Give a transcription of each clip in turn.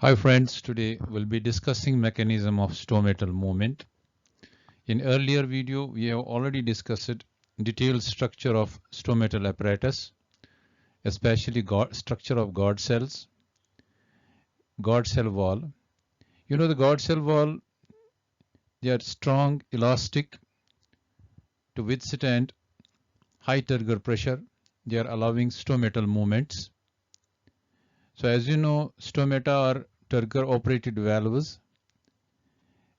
Hi friends, today we'll be discussing mechanism of stomatal movement. In earlier video, we have already discussed detailed structure of stomatal apparatus, especially structure of guard cells, guard cell wall. You know the guard cell wall, they are strong, elastic to withstand high turgor pressure. They are allowing stomatal movements. So as you know, stomata are turgor operated valves.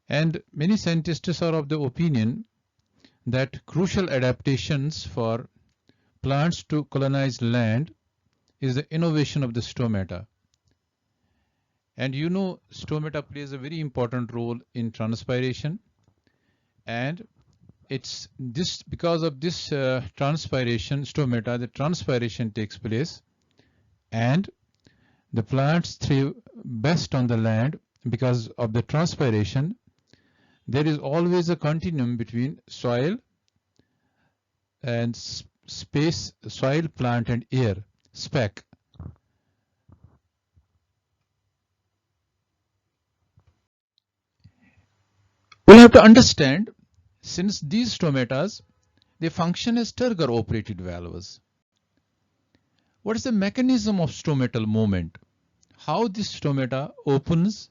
And many scientists are of the opinion that crucial adaptations for plants to colonize land is the innovation of the stomata. And you know, stomata plays a very important role in transpiration, and it's this because of this transpiration, stomata, the transpiration takes place, and the plants thrive best on the land because of the transpiration. There is always a continuum between soil and space, soil, plant, and air, spec. We'll have to understand, since these stomatas, they function as turgor operated valves. What is the mechanism of stomatal movement? How this stomata opens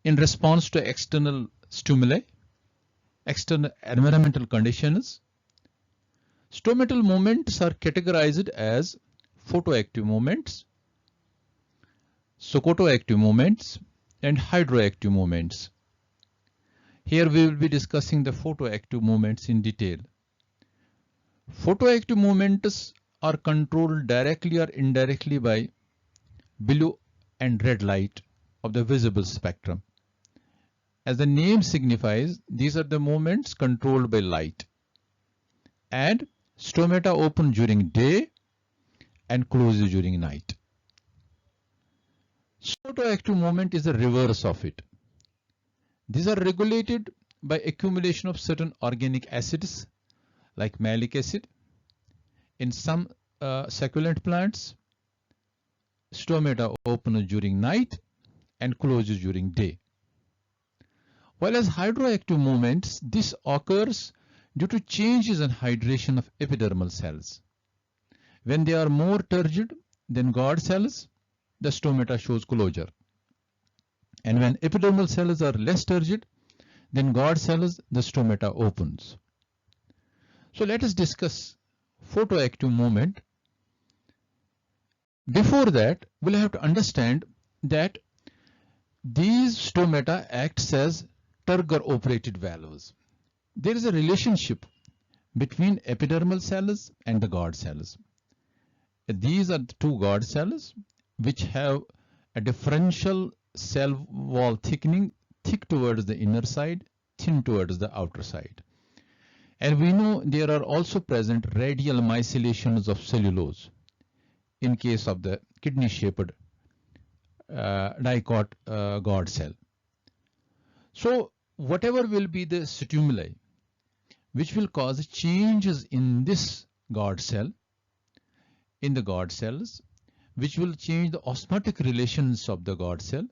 in response to external stimuli, external environmental conditions. Stomatal movements are categorized as photoactive movements, photoactive movements, and hydroactive movements. Here we will be discussing the photoactive movements in detail. Photoactive movements are controlled directly or indirectly by blue and red light of the visible spectrum. As the name signifies, these are the movements controlled by light. And stomata open during day and closes during night. Photoactive movement is the reverse of it. These are regulated by accumulation of certain organic acids like malic acid. In some succulent plants, stomata open during night and closes during day. While as hydroactive movements, this occurs due to changes in hydration of epidermal cells. When they are more turgid than guard cells, the stomata shows closure. And when epidermal cells are less turgid than guard cells, the stomata opens. So let us discuss photoactive movement. Before that, we'll have to understand that these stomata acts as turgor operated valves. There is a relationship between epidermal cells and the guard cells. These are the two guard cells which have a differential cell wall thickening, thick towards the inner side, thin towards the outer side. And we know there are also present radial myceliations of cellulose in case of the kidney-shaped dicot guard cell. So whatever will be the stimuli which will cause changes in this guard cell, in the guard cells, which will change the osmotic relations of the guard cell.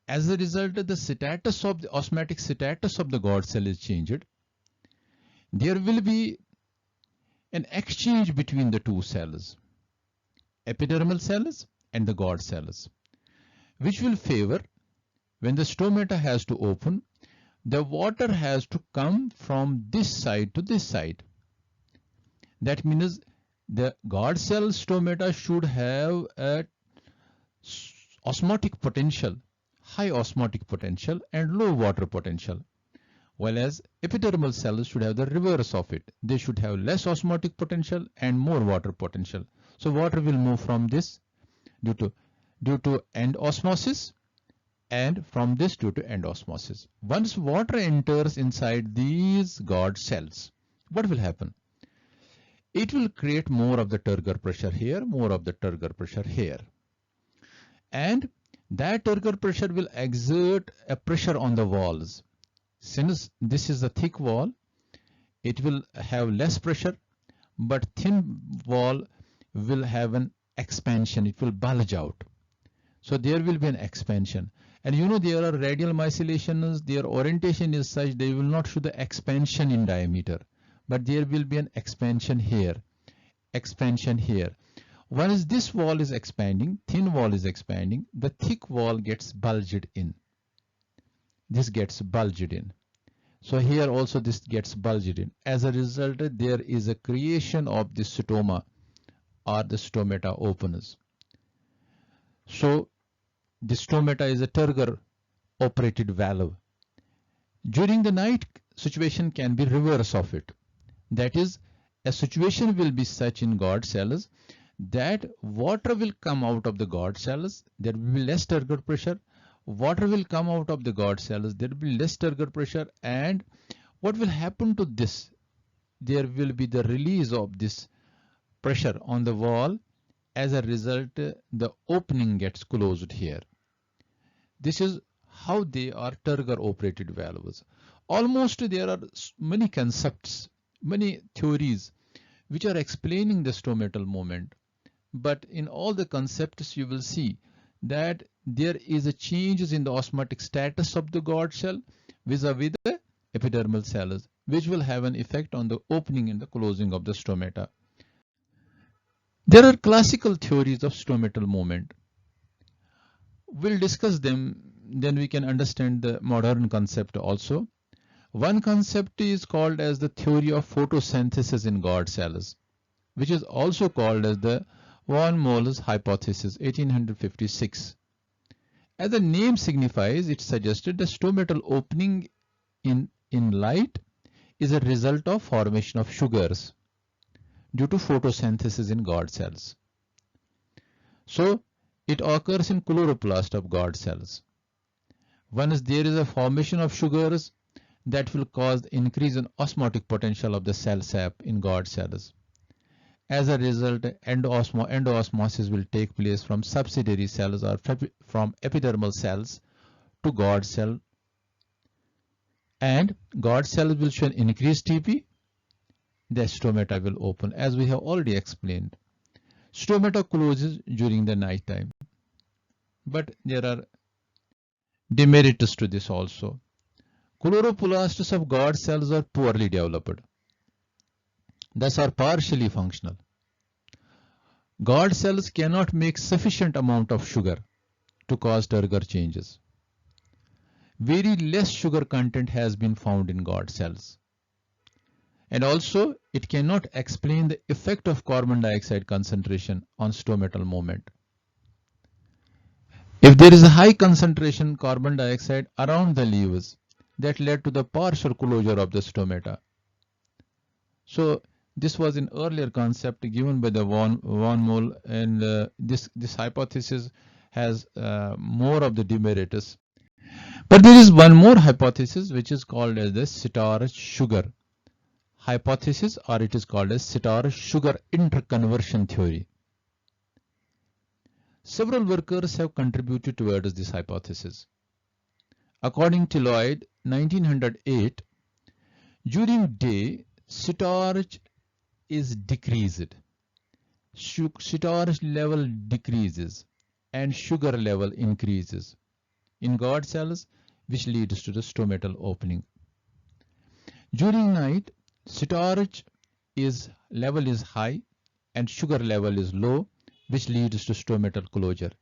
As a result, the status of the osmotic status of the guard cell is changed. There will be an exchange between the two cells, epidermal cells and the guard cells, which will favor when the stomata has to open, the water has to come from this side to this side. That means the guard cell stomata should have a osmotic potential, high osmotic potential and low water potential, while as epidermal cells should have the reverse of it. They should have less osmotic potential and more water potential. So water will move from this due to end osmosis, and from this due to end osmosis. Once water enters inside these guard cells, what will happen? It will create more of the turgor pressure here, more of the turgor pressure here. And that turgor pressure will exert a pressure on the walls. Since this is a thick wall, it will have less pressure, but thin wall will have an expansion, it will bulge out. So there will be an expansion. And you know there are radial myceliations, their orientation is such they will not show the expansion in diameter, but there will be an expansion here, expansion here. Once this wall is expanding, thin wall is expanding, the thick wall gets bulged in. This gets bulged in. So here also this gets bulged in. As a result, there is a creation of the stoma or the stomata openers. So the stomata is a turgor operated valve. During the night, situation can be reverse of it. That is, a situation will be such in guard cells that water will come out of the guard cells, there will be less turgor pressure, water will come out of the guard cells, there will be less turgor pressure, and what will happen to this? There will be the release of this pressure on the wall. As a result, the opening gets closed here. This is how they are turgor operated valves. Almost there are many concepts, many theories which are explaining the stomatal movement. But in all the concepts you will see that there is a changes in the osmotic status of the guard cell vis-a-vis the epidermal cells, which will have an effect on the opening and the closing of the stomata. There are classical theories of stomatal movement. We'll discuss them, then we can understand the modern concept also. One concept is called as the theory of photosynthesis in guard cells, which is also called as the Wani hypothesis, 1856. As the name signifies, it suggested the stomatal opening in light is a result of formation of sugars due to photosynthesis in guard cells. So it occurs in chloroplast of guard cells. Once there is a formation of sugars, that will cause increase in osmotic potential of the cell sap in guard cells. As a result, endoosmosis will take place from subsidiary cells or from epidermal cells to guard cell, and guard cells will show an increased TP. The stomata will open, as we have already explained. Stomata closes during the night time, but there are demerits to this also. Chloroplasts of guard cells are poorly developed, thus are partially functional. Guard cells cannot make sufficient amount of sugar to cause turgor changes. Very less sugar content has been found in guard cells. And also, it cannot explain the effect of carbon dioxide concentration on stomatal movement. If there is a high concentration carbon dioxide around the leaves, that led to the partial closure of the stomata. So this was an earlier concept given by the Wani, and this hypothesis has more of the demerits. But there is one more hypothesis which is called as the starch-sugar hypothesis, or it is called as starch-sugar interconversion theory. Several workers have contributed towards this hypothesis. According to Lloyd, 1908, during day, starch is decreased. Starch level decreases and sugar level increases in guard cells, which leads to the stomatal opening. During night, starch level is high and sugar level is low, which leads to stomatal closure.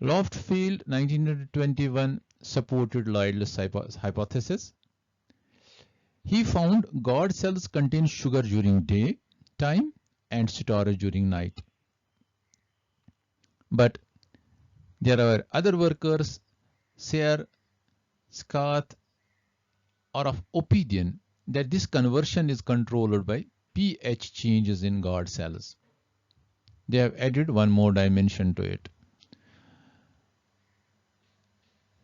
Loftfield, 1921, supported Lloyd's hypothesis. He found guard cells contain sugar during day time and starch during night. But there are other workers, Sayre, Scott, are of opinion that this conversion is controlled by pH changes in guard cells. They have added one more dimension to it.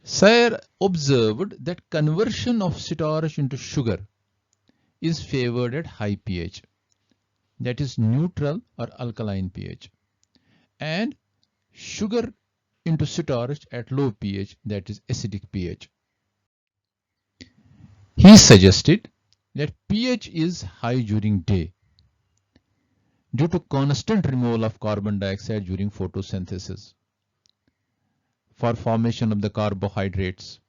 Sayre observed that conversion of starch into sugar is favored at high pH, that is neutral or alkaline pH, and sugar into starch at low pH, that is acidic pH. He suggested that pH is high during day, due to constant removal of carbon dioxide during photosynthesis for formation of the carbohydrates.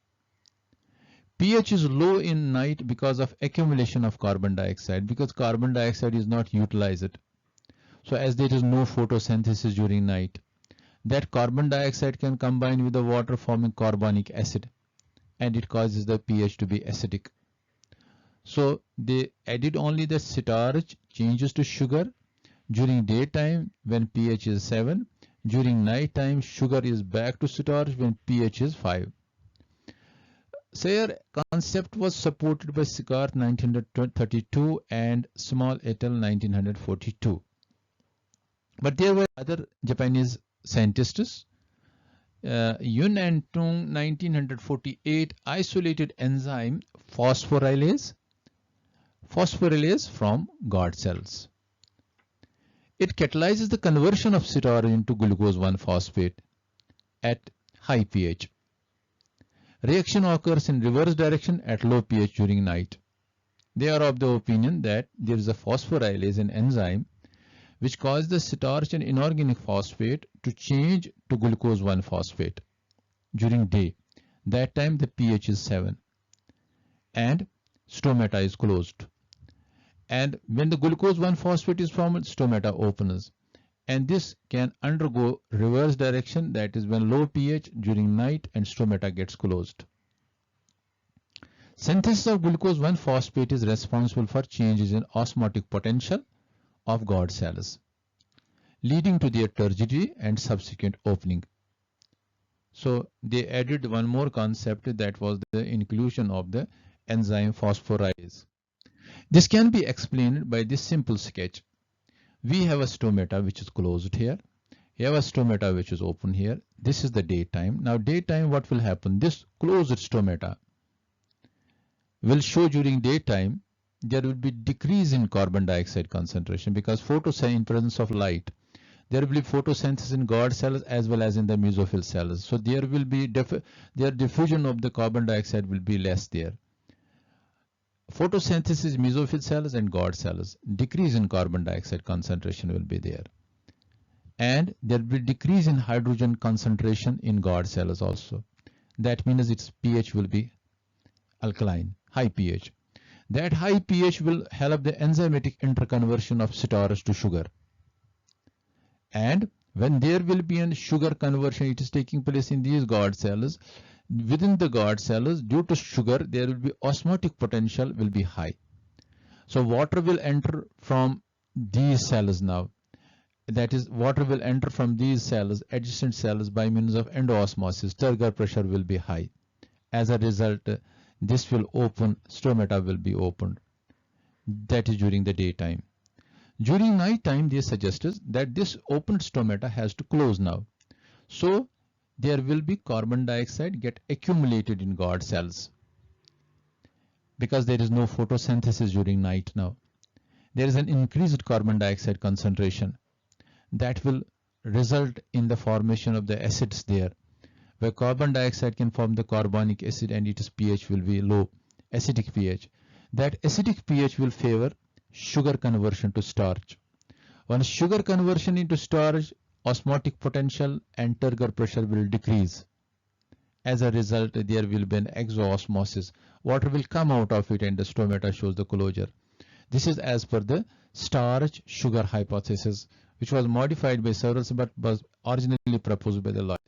pH is low in night because of accumulation of carbon dioxide, because carbon dioxide is not utilized. So as there is no photosynthesis during night, that carbon dioxide can combine with the water forming carbonic acid, and it causes the pH to be acidic. So they added only the starch changes to sugar during daytime when pH is 7. During night time, sugar is back to starch when pH is 5. Their concept was supported by Sigart 1932 and Small et al. 1942. But there were other Japanese scientists. Yun and Tung 1948 isolated enzyme phosphorylase from guard cells. It catalyzes the conversion of starch into glucose 1-phosphate at high pH. Reaction occurs in reverse direction at low pH during night. They are of the opinion that there is a phosphorylase, an enzyme, which causes the starch and inorganic phosphate to change to glucose 1-phosphate during day. That time the pH is 7 and stomata is closed. And when the glucose 1-phosphate is formed, stomata opens. And this can undergo reverse direction, that is when low pH during night and stomata gets closed. Synthesis of glucose 1-phosphate is responsible for changes in osmotic potential of guard cells, leading to their turgidity and subsequent opening. So they added one more concept, that was the inclusion of the enzyme phosphorylase. This can be explained by this simple sketch. We have a stomata which is closed here. We have a stomata which is open here. This is the daytime. Now daytime, what will happen? This closed stomata will show during daytime there will be decrease in carbon dioxide concentration, because in presence of light, there will be photosynthesis in guard cells as well as in the mesophyll cells. So there will be their diffusion of the carbon dioxide will be less there. Photosynthesis, mesophyll cells and guard cells, decrease in carbon dioxide concentration will be there. And there will be decrease in hydrogen concentration in guard cells also. That means its pH will be alkaline, high pH. That high pH will help the enzymatic interconversion of starch to sugar. And when there will be a sugar conversion, it is taking place in these guard cells. Within the guard cells, due to sugar, there will be osmotic potential will be high. So water will enter from these cells now. That is, water will enter from these cells, adjacent cells, by means of endosmosis. Turgor pressure will be high. As a result, this will open, stomata will be opened. That is during the daytime. During night time, they suggested that this opened stomata has to close now. So there will be carbon dioxide get accumulated in guard cells, because there is no photosynthesis during night now. There is an increased carbon dioxide concentration that will result in the formation of the acids there, where carbon dioxide can form the carbonic acid and its pH will be low, acidic pH. That acidic pH will favor sugar conversion to starch. Once sugar conversion into starch, osmotic potential and turgor pressure will decrease. As a result, there will be an exosmosis. Water will come out of it and the stomata shows the closure. This is as per the starch-sugar hypothesis, which was modified by several but was originally proposed by the Lloyd.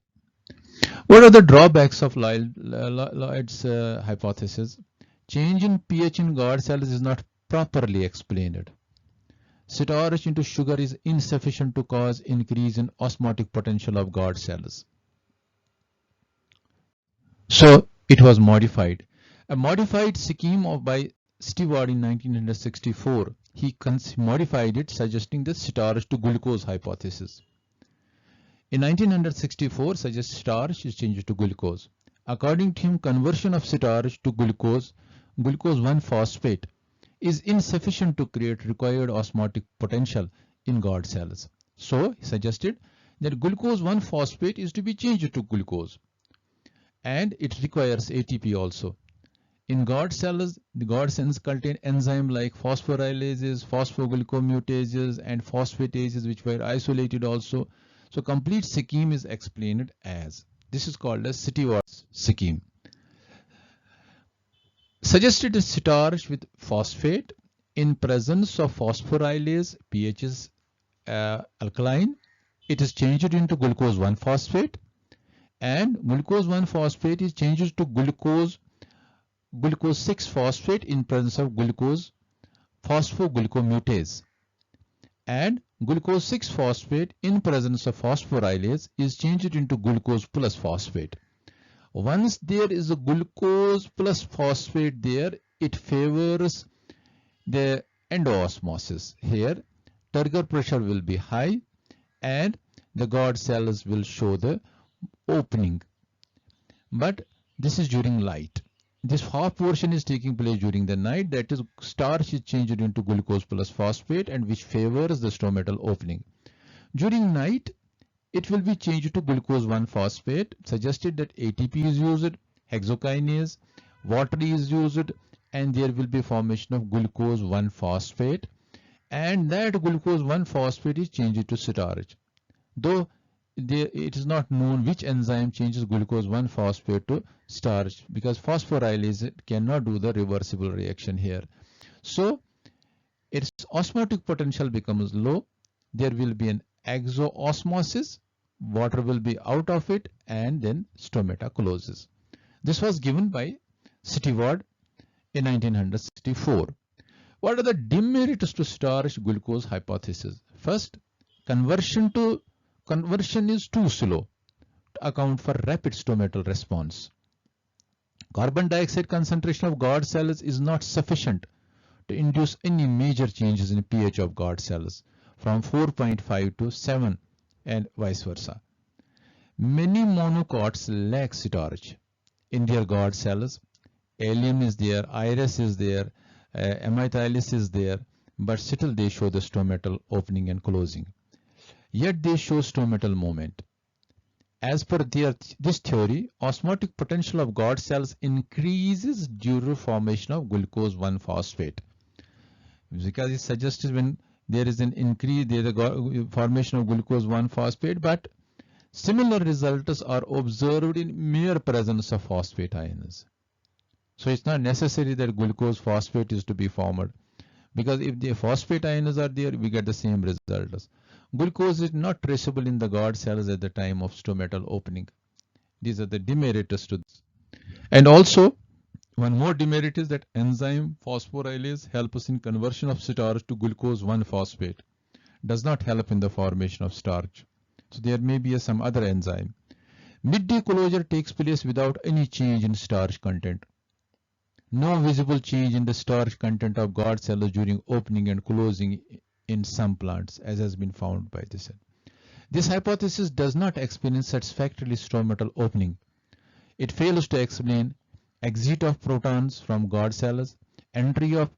What are the drawbacks of Lloyd's hypothesis? Change in pH in guard cells is not properly explained. Starch into sugar is insufficient to cause increase in osmotic potential of guard cells. So it was modified. A modified scheme by Stewart in 1964. He modified it, suggesting the starch to glucose hypothesis. In 1964, suggests starch is changed to glucose. According to him, conversion of starch to glucose 1-phosphate, is insufficient to create required osmotic potential in guard cells. So he suggested that glucose 1-phosphate is to be changed to glucose, and it requires ATP also. In guard cells, the guard cells contain enzymes like phosphorylases, phosphoglycomutases, and phosphatases, which were isolated also. So complete scheme is explained as, this is called as City-Watt's scheme. Suggested is starch with phosphate in presence of phosphorylase, pH is alkaline. It is changed into glucose 1-phosphate, and glucose 1-phosphate is changed to glucose 6-phosphate in presence of glucose phosphoglycomutase, and glucose 6-phosphate in presence of phosphorylase is changed into glucose plus phosphate. Once there is a glucose plus phosphate there, it favors the endosmosis. Here turgor pressure will be high and the guard cells will show the opening, but this is during light. This half portion is taking place during the night, that is starch is changed into glucose plus phosphate and which favors the stomatal opening. During night it will be changed to glucose 1-phosphate, suggested that ATP is used, hexokinase, water is used, and there will be formation of glucose 1-phosphate, and that glucose 1-phosphate is changed to starch. Though it is not known which enzyme changes glucose 1-phosphate to starch, because phosphorylase cannot do the reversible reaction here. So its osmotic potential becomes low. There will be an exo-osmosis, water will be out of it, and then stomata closes. This was given by City-Watt in 1964. What are the demerits to starch glucose hypothesis? First, conversion is too slow to account for rapid stomatal response. Carbon dioxide concentration of guard cells is not sufficient to induce any major changes in pH of guard cells from 4.5 to 7 and vice versa. Many monocots lack starch in their guard cells. Allium is there, iris is there, amythylis is there, but still they show the stomatal opening and closing. Yet they show stomatal movement. As per this theory, osmotic potential of guard cells increases due to formation of glucose 1-phosphate. Because it suggests when there is an increase, there is a formation of glucose 1-phosphate, but similar results are observed in mere presence of phosphate ions. So it's not necessary that glucose phosphate is to be formed, because if the phosphate ions are there, we get the same results. Glucose is not traceable in the guard cells at the time of stomatal opening. These are the demerits to this. And also, one more demerit is that enzyme phosphorylase helps us in conversion of starch to glucose 1-phosphate. Does not help in the formation of starch. So there may be some other enzyme. Midday closure takes place without any change in starch content. No visible change in the starch content of guard cells during opening and closing in some plants, as has been found by this. This hypothesis does not explain satisfactorily stomatal opening. It fails to explain exit of protons from guard cells, entry of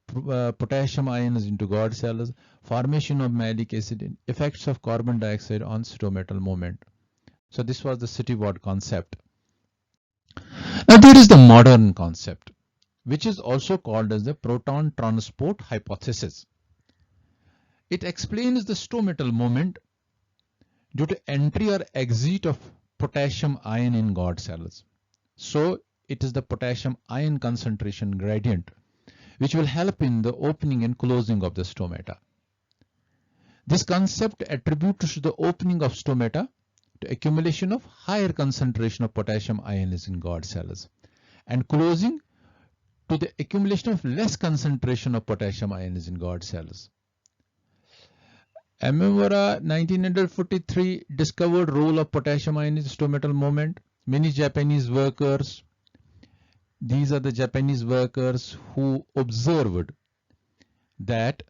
potassium ions into guard cells, formation of malic acid, and effects of carbon dioxide on stomatal movement. So this was the City-Watt concept. Now there is the modern concept, which is also called as the proton transport hypothesis. It explains the stomatal movement due to entry or exit of potassium ion in guard cells. So it is the potassium ion concentration gradient which will help in the opening and closing of the stomata. This concept attributes to the opening of stomata to accumulation of higher concentration of potassium ions in guard cells, and closing to the accumulation of less concentration of potassium ions in guard cells. Amemura 1943 discovered role of potassium ion in stomatal movement. Many Japanese workers, these are the Japanese workers who observed that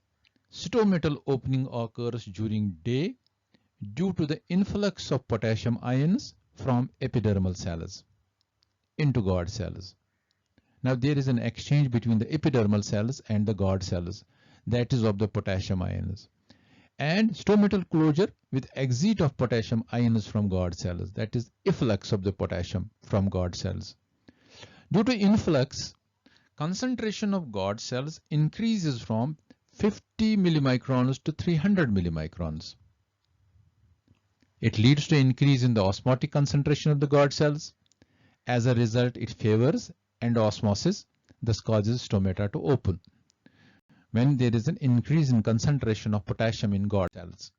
stomatal opening occurs during day due to the influx of potassium ions from epidermal cells into guard cells. Now there is an exchange between the epidermal cells and the guard cells, that is of the potassium ions, and stomatal closure with exit of potassium ions from guard cells, that is efflux of the potassium from guard cells. Due to influx, concentration of guard cells increases from 50 millimicrons to 300 millimicrons. It leads to increase in the osmotic concentration of the guard cells. As a result, it favors endosmosis, thus causes stomata to open when there is an increase in concentration of potassium in guard cells.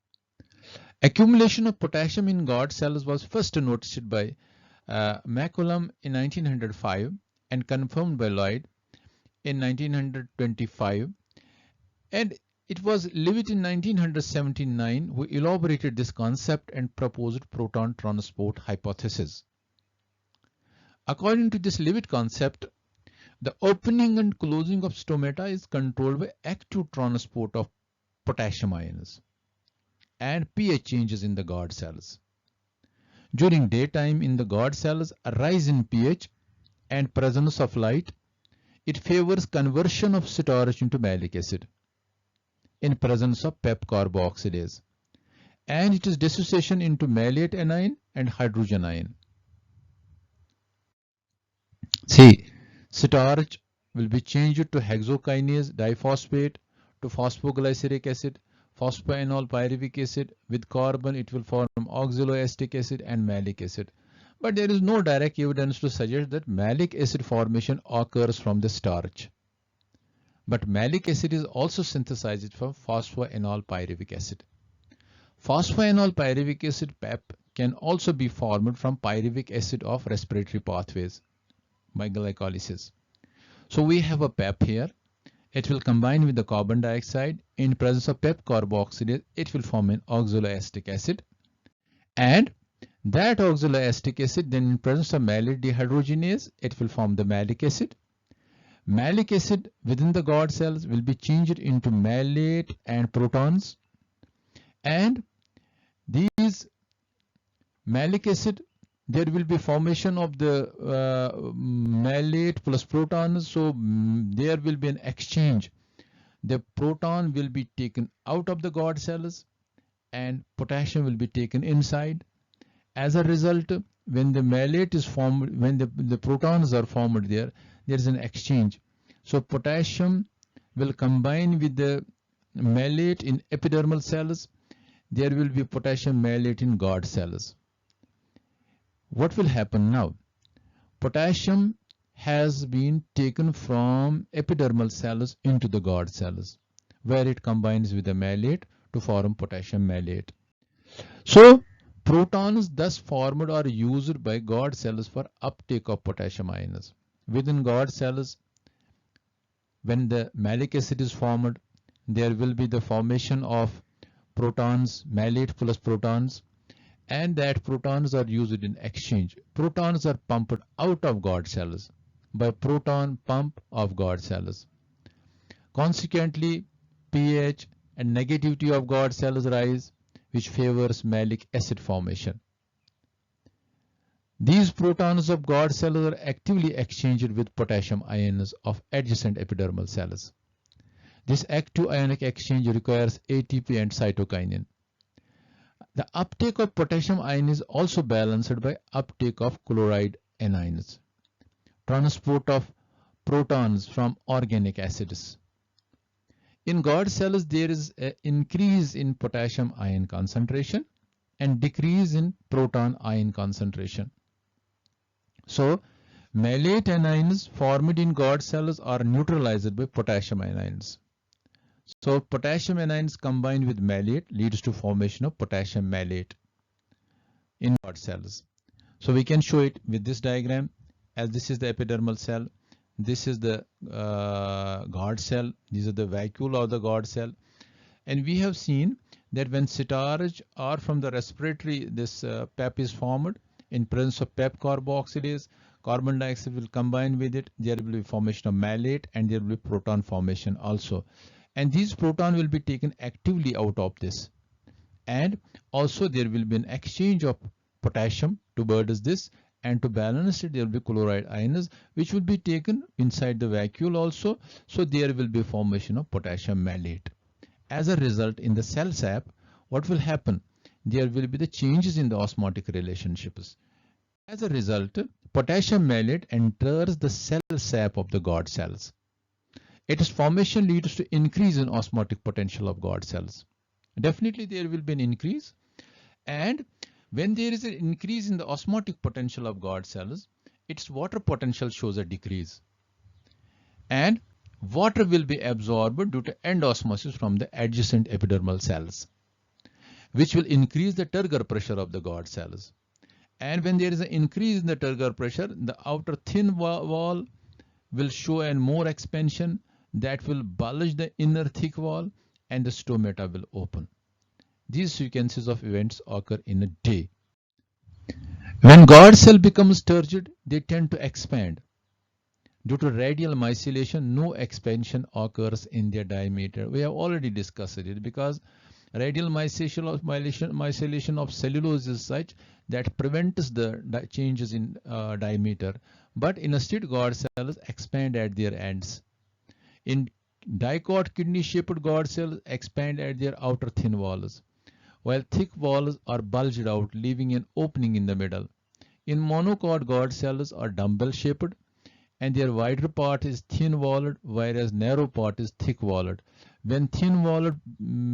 Accumulation of potassium in guard cells was first noticed by McCollum in 1905 and confirmed by Lloyd in 1925, and it was Leavitt in 1979 who elaborated this concept and proposed proton transport hypothesis. According to this Leavitt concept, the opening and closing of stomata is controlled by active transport of potassium ions and pH changes in the guard cells. During daytime in the guard cells, a rise in pH and presence of light, it favors conversion of starch into malic acid in presence of PEP carboxylase, and it is dissociation into malate anion and hydrogen ion. See, starch will be changed to hexokinase diphosphate to phosphoglyceric acid, phosphoenol pyruvic acid. With carbon, it will form oxaloacetic acid and malic acid. But there is no direct evidence to suggest that malic acid formation occurs from the starch. But malic acid is also synthesized from phosphoenol pyruvic acid. Phosphoenol pyruvic acid PEP can also be formed from pyruvic acid of respiratory pathways by glycolysis. So we have a PEP here. It will combine with the carbon dioxide. In presence of PEP carboxylase, it will form an oxaloacetic acid. And that oxaloacetic acid, then in presence of malate dehydrogenase, it will form the malic acid. Malic acid within the guard cells will be changed into malate and protons. And these malic acid, there will be formation of the malate plus protons. So there will be an exchange. The proton will be taken out of the guard cells and potassium will be taken inside. As a result, when the malate is formed, when the protons are formed there is an exchange. So potassium will combine with the malate in epidermal cells. There will be potassium malate in guard cells. What will happen now? Potassium has been taken from epidermal cells into the guard cells, where it combines with the malate to form potassium malate. So protons thus formed are used by guard cells for uptake of potassium ions. Within guard cells, when the malic acid is formed, there will be the formation of protons, malate plus protons, and that protons are used in exchange. Protons are pumped out of guard cells by proton pump of guard cells. Consequently, pH and negativity of guard cells rise, which favors malic acid formation. These protons of guard cells are actively exchanged with potassium ions of adjacent epidermal cells. This active ionic exchange requires ATP and cytokinin. The uptake of potassium ion is also balanced by uptake of chloride anions, transport of protons from organic acids. In guard cells, there is an increase in potassium ion concentration and decrease in proton ion concentration. So, malate anions formed in guard cells are neutralized by potassium anions. So potassium anions combined with malate leads to formation of potassium malate in guard cells. So we can show it with this diagram, as this is the epidermal cell, this is the guard cell, these are the vacuole of the guard cell, and we have seen that when starch or from the respiratory this PEP is formed, in presence of PEP carboxylase, carbon dioxide will combine with it, there will be formation of malate and there will be proton formation also. And these protons will be taken actively out of this. And also there will be an exchange of potassium towards this, and to balance it there will be chloride ions which will be taken inside the vacuole also. So there will be formation of potassium malate. As a result, in the cell sap, what will happen? There will be the changes in the osmotic relationships. As a result, potassium malate enters the cell sap of the guard cells. Its formation leads to increase in osmotic potential of guard cells. Definitely there will be an increase, and when there is an increase in the osmotic potential of guard cells, its water potential shows a decrease. And water will be absorbed due to end osmosis from the adjacent epidermal cells, which will increase the turgor pressure of the guard cells. And when there is an increase in the turgor pressure, the outer thin wall will show a more expansion that will bulge the inner thick wall, and the stomata will open. These sequences of events occur in a day. When guard cell becomes turgid, they tend to expand. Due to radial myceliation, no expansion occurs in their diameter. We have already discussed it because radial myceliation of cellulose is such that prevents the changes in diameter. But instead, guard cells expand at their ends. In dicot kidney-shaped guard cells expand at their outer thin walls, while thick walls are bulged out, leaving an opening in the middle. In monocot, guard cells are dumbbell-shaped, and their wider part is thin-walled, whereas narrow part is thick-walled. When thin-walled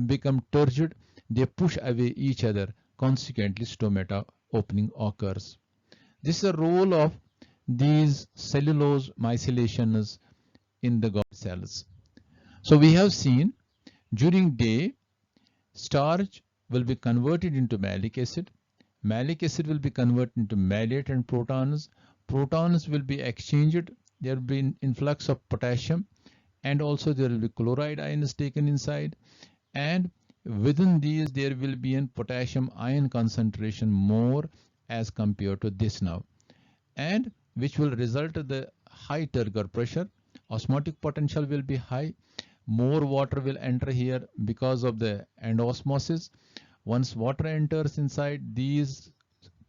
become turgid, they push away each other. Consequently, stomata opening occurs. This is the role of these cellulose myceliations in the guard cells. So we have seen during day, starch will be converted into malic acid. Malic acid will be converted into malate and protons. Protons will be exchanged. There will be an influx of potassium, and also there will be chloride ions taken inside. And within these, there will be a potassium ion concentration more as compared to this now, and which will result in the high turgor pressure. Osmotic potential will be high. More water will enter here because of the end osmosis. Once water enters inside these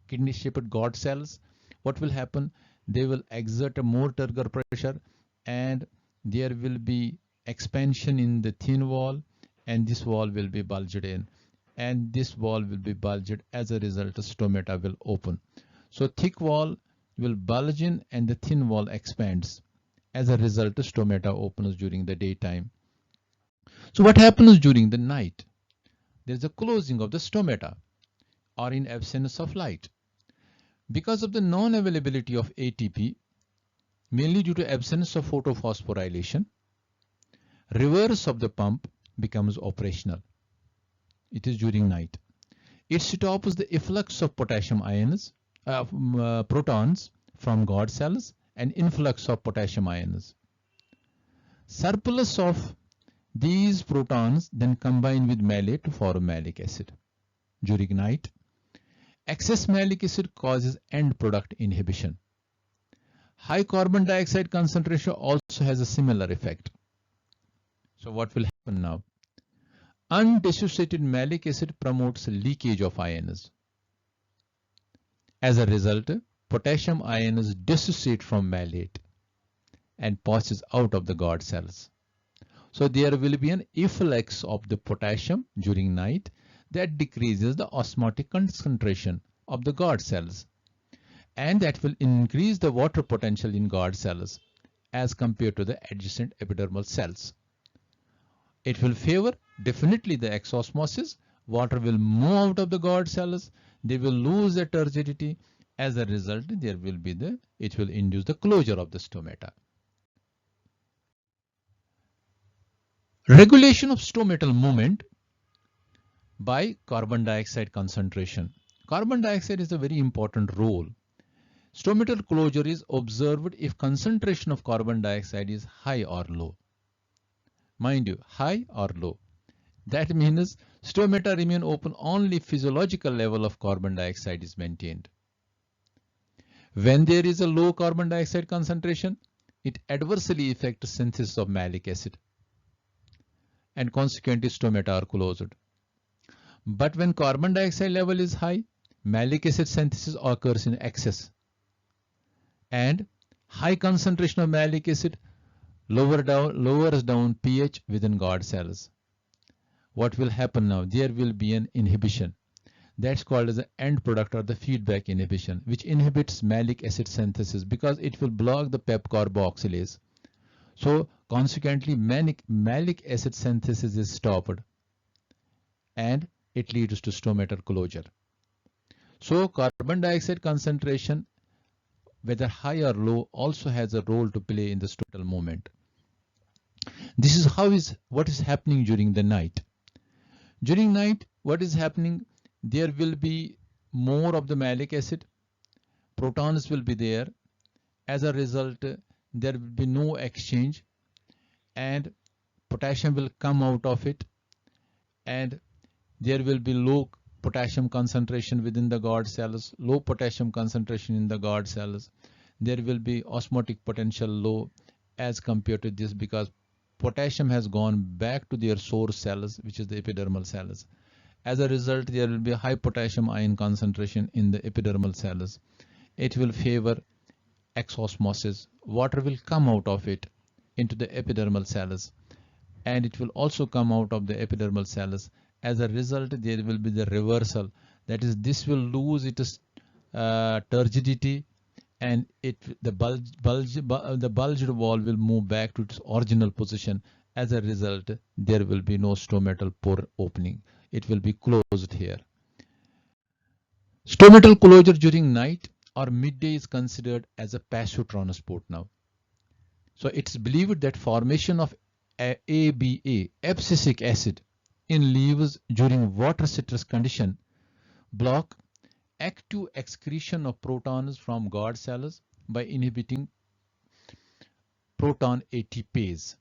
kidney-shaped guard cells, what will happen? They will exert a more turgor pressure, and there will be expansion in the thin wall, and this wall will be bulged in, and this wall will be bulged. As a result, the stomata will open. So thick wall will bulge in and the thin wall expands. As a result, the stomata opens during the daytime. So what happens during the night? There is a closing of the stomata, or in absence of light. Because of the non-availability of ATP, mainly due to absence of photophosphorylation, reverse of the pump becomes operational. It is during night. It stops the efflux of potassium ions, protons from guard cells, and influx of potassium ions. Surplus of these protons then combine with malate to form malic acid. During night, excess malic acid causes end product inhibition. High carbon dioxide concentration also has a similar effect. So what will happen now? Undissociated malic acid promotes leakage of ions. As a result, potassium ions dissociate from malate and passes out of the guard cells. So there will be an efflux of the potassium during night that decreases the osmotic concentration of the guard cells, and that will increase the water potential in guard cells as compared to the adjacent epidermal cells. It will favor definitely the exosmosis. Water will move out of the guard cells. They will lose their turgidity. As a result, it will induce the closure of the stomata. Regulation of stomatal movement by carbon dioxide concentration. Carbon dioxide is a very important role. Stomatal closure is observed if concentration of carbon dioxide is high or low. Mind you, high or low. That means stomata remain open only if physiological level of carbon dioxide is maintained. When there is a low carbon dioxide concentration, it adversely affects synthesis of malic acid, and consequently stomata are closed. But when carbon dioxide level is high, malic acid synthesis occurs in excess, and high concentration of malic acid lowers down pH within guard cells. What will happen now? There will be an inhibition. That's called as the end product or the feedback inhibition, which inhibits malic acid synthesis because it will block the PEP carboxylase. So consequently, malic acid synthesis is stopped and it leads to stomatal closure. So carbon dioxide concentration, whether high or low, also has a role to play in the stomatal movement. This is what is happening during the night. During night, what is happening? There will be more of the malic acid. Protons will be there. As a result, there will be no exchange and potassium will come out of it, and there will be low potassium concentration within the guard cells, low potassium concentration in the guard cells. There will be osmotic potential low as compared to this because potassium has gone back to their source cells, which is the epidermal cells. As a result, there will be high potassium ion concentration in the epidermal cells. It will favor exosmosis. Water will come out of it into the epidermal cells, and it will also come out of the epidermal cells. As a result, there will be the reversal. That is, this will lose its turgidity, and the bulged wall will move back to its original position. As a result, there will be no stomatal pore opening. It will be closed here. Stomatal closure during night or midday is considered as a passive transport now. So it's believed that formation of ABA, abscisic acid, in leaves during water citrus condition block active excretion of protons from guard cells by inhibiting proton ATPase.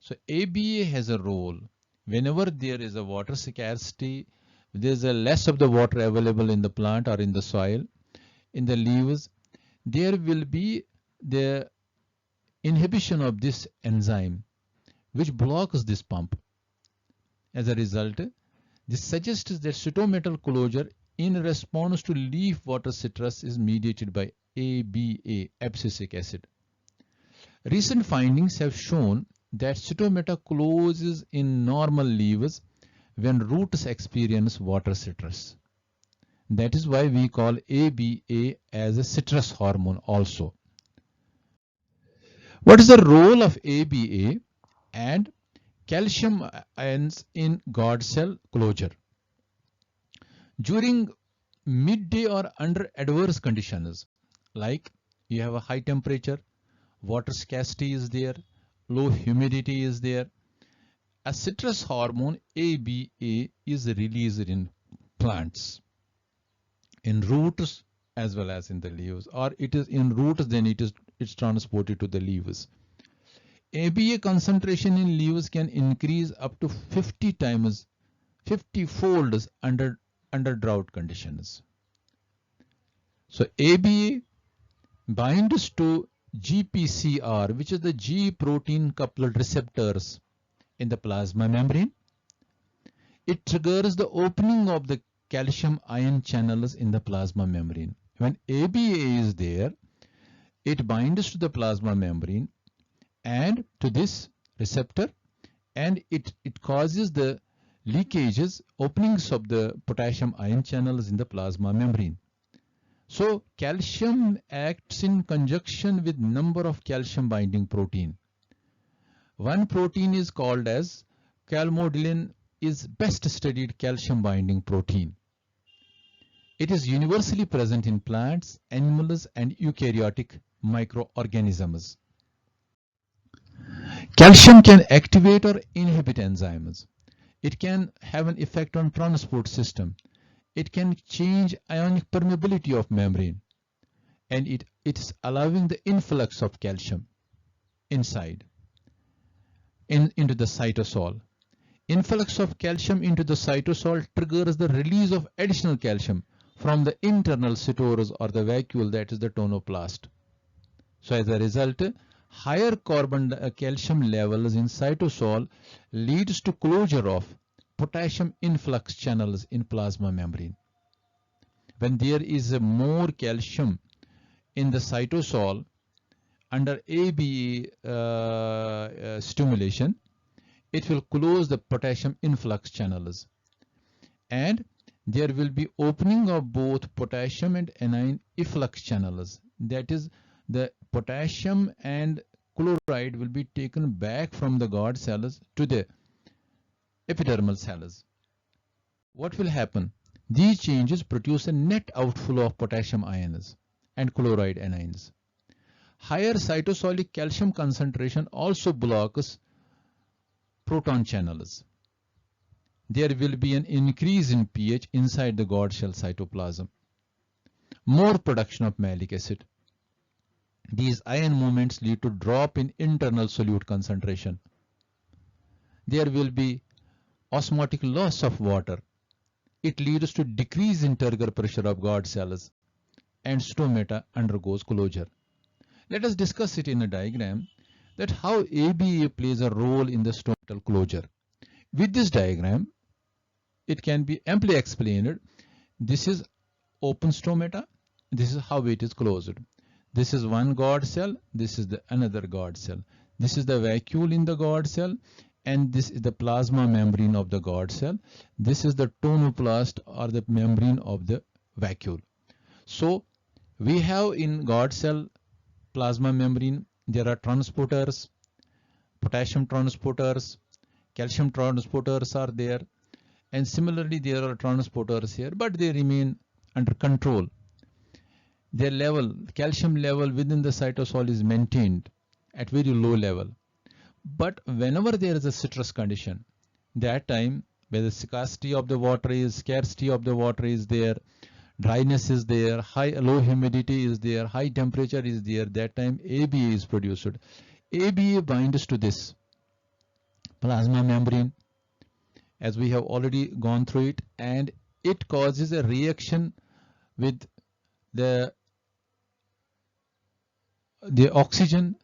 So ABA has a role whenever there is a water scarcity, there is a less of the water available in the plant or in the soil, in the leaves, there will be the inhibition of this enzyme which blocks this pump. As a result, this suggests that stomatal closure in response to leaf water citrus is mediated by ABA, abscisic acid. Recent findings have shown that stomata closes in normal leaves when roots experience water citrus. That is why we call ABA as a citrus hormone also. What is the role of ABA and calcium ions in guard cell closure? During midday or under adverse conditions, like you have a high temperature, water scarcity is there, low humidity is there, a citrus hormone ABA is released in plants, in roots as well as in the leaves, or it is in roots, then it's transported to the leaves. ABA concentration in leaves can increase up to 50 times, 50 folds under drought conditions. So ABA binds to GPCR, which is the G protein coupled receptors in the plasma membrane. It triggers the opening of the calcium ion channels in the plasma membrane. When ABA is there, it binds to the plasma membrane and to this receptor, and it causes the leakages, openings of the potassium ion channels in the plasma membrane. So calcium acts in conjunction with number of calcium binding protein. One protein is called as calmodulin, is best studied calcium binding protein. It is universally present in plants, animals, and eukaryotic microorganisms. Calcium can activate or inhibit enzymes. It can have an effect on transport system. It can change ionic permeability of membrane, and it is allowing the influx of calcium inside into the cytosol. Influx of calcium into the cytosol triggers the release of additional calcium from the internal stores or the vacuole, that is the tonoplast. So as a result, higher calcium levels in cytosol leads to closure of potassium influx channels in plasma membrane. When there is more calcium in the cytosol under ABA stimulation, it will close the potassium influx channels, and there will be opening of both potassium and anion efflux channels. That is, the potassium and chloride will be taken back from the guard cells to the epidermal cells. What will happen? These changes produce a net outflow of potassium ions and chloride anions. Higher cytosolic calcium concentration also blocks proton channels. There will be an increase in pH inside the guard cell cytoplasm. More production of malic acid. These ion movements lead to drop in internal solute concentration. There will be osmotic loss of water. It leads to decrease in turgor pressure of guard cells, and stomata undergoes closure. Let us discuss it in a diagram that how ABA plays a role in the stomatal closure. With this diagram, it can be amply explained. This is open stomata. This is how it is closed. This is one guard cell. This is the another guard cell. This is the vacuole in the guard cell, and this is the plasma membrane of the guard cell. This is the tonoplast or the membrane of the vacuole. So we have in guard cell plasma membrane, there are transporters, potassium transporters, calcium transporters are there, and similarly there are transporters here, but they remain under control. Their level, calcium level within the cytosol is maintained at very low level. But whenever there is a stress condition, that time where the scarcity of the water is, scarcity of the water is there, dryness is there, low humidity is there, high temperature is there, that time ABA is produced. ABA binds to this plasma membrane, as we have already gone through it, and it causes a reaction with the oxygen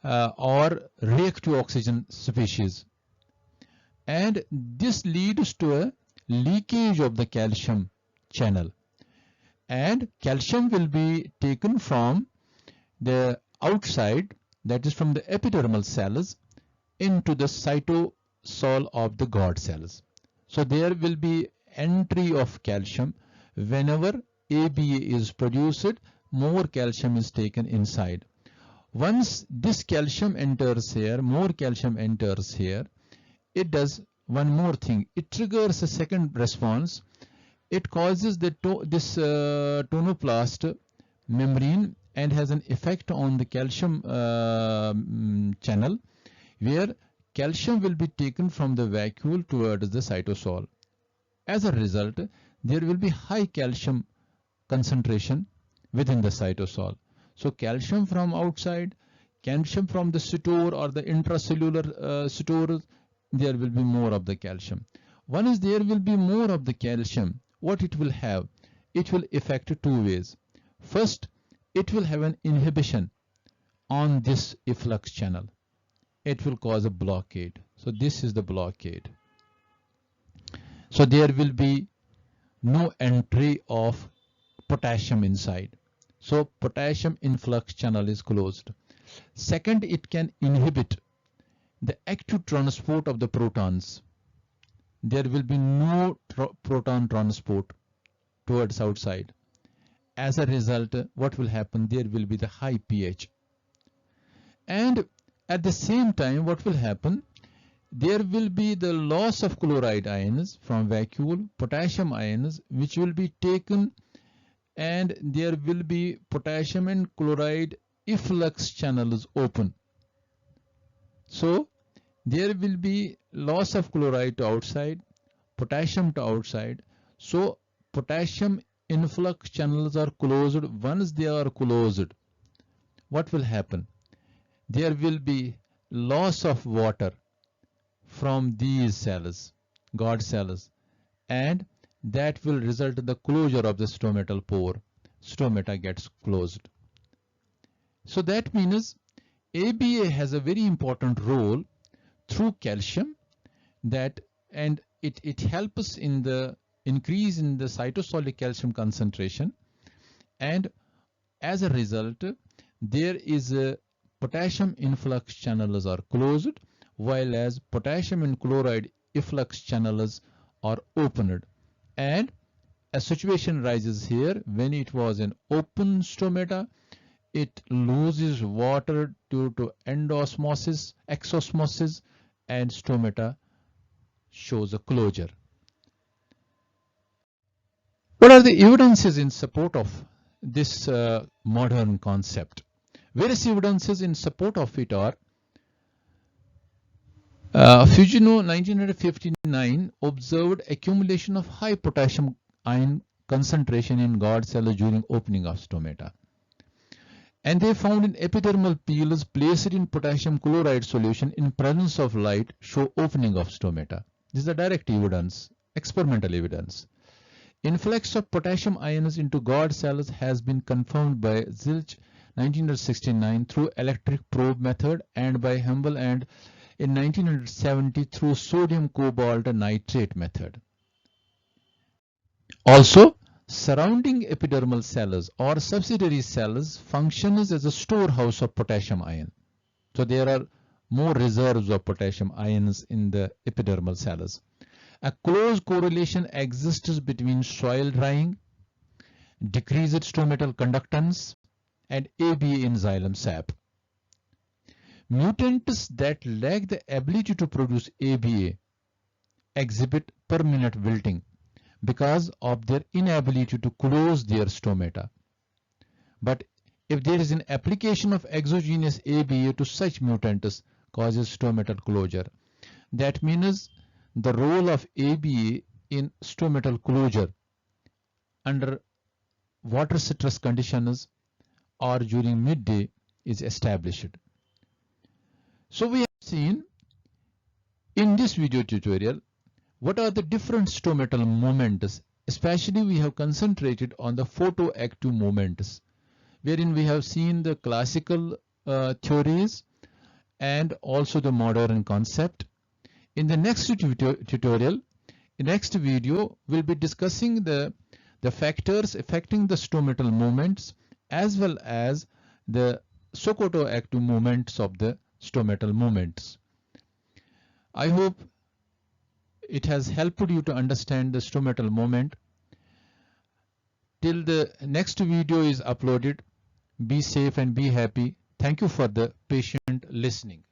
or reactive oxygen species, and this leads to a leakage of the calcium channel, and calcium will be taken from the outside, that is from the epidermal cells, into the cytosol of the guard cells. So there will be entry of calcium. Whenever ABA is produced, more calcium is taken inside. Once this calcium enters here, more calcium enters here, it does one more thing. It triggers a second response. It causes this tonoplast membrane and has an effect on the calcium channel, where calcium will be taken from the vacuole towards the cytosol. As a result, there will be high calcium concentration within the cytosol. So calcium from outside, calcium from the store or the intracellular store, there will be more of the calcium. One is there will be more of the calcium. What it will have? It will affect two ways. First, it will have an inhibition on this efflux channel. It will cause a blockade. So this is the blockade. So there will be no entry of potassium inside. So potassium influx channel is closed. Second, it can inhibit the active transport of the protons. There will be no proton transport towards outside. As a result, what will happen? There will be the high pH. And at the same time, what will happen? There will be the loss of chloride ions from vacuole, potassium ions, which will be taken, and there will be potassium and chloride efflux channels open. So there will be loss of chloride to outside, potassium to outside. So potassium influx channels are closed. Once they are closed, what will happen? There will be loss of water from these cells, guard cells, and that will result in the closure of the stomatal pore. Stomata gets closed. So that means ABA has a very important role through calcium, and it helps in the increase in the cytosolic calcium concentration, and as a result there is a potassium influx channels are closed, while as potassium and chloride efflux channels are opened. And a situation rises here when it was an open stomata. It loses water due to endosmosis, exosmosis, and stomata shows a closure. What are the evidences in support of this modern concept? Various evidences in support of it are Fujino 1959 observed accumulation of high potassium ion concentration in guard cells during opening of stomata. And they found in epidermal peels placed in potassium chloride solution in presence of light show opening of stomata. This is the direct evidence, experimental evidence. Influx of potassium ions into guard cells has been confirmed by Zilch 1969 through electric probe method and by Humble and in 1970 through sodium cobalt nitrate method. Also, surrounding epidermal cells or subsidiary cells functions as a storehouse of potassium ion. So there are more reserves of potassium ions in the epidermal cells. A close correlation exists between soil drying, decreased stomatal conductance, and ABA in xylem sap. Mutants that lack the ability to produce ABA exhibit permanent wilting because of their inability to close their stomata. But if there is an application of exogenous ABA to such mutants causes stomatal closure, that means the role of ABA in stomatal closure under water stress conditions or during midday is established. So we have seen in this video tutorial what are the different stomatal movements. Especially we have concentrated on the photoactive movements, wherein we have seen the classical theories and also the modern concept. In the next tutorial, in next video, we'll be discussing the factors affecting the stomatal movements as well as the photoactive movements of the stomatal movements. I hope it has helped you to understand the stomatal movement. Till the next video is uploaded, be safe and be happy. Thank you for the patient listening.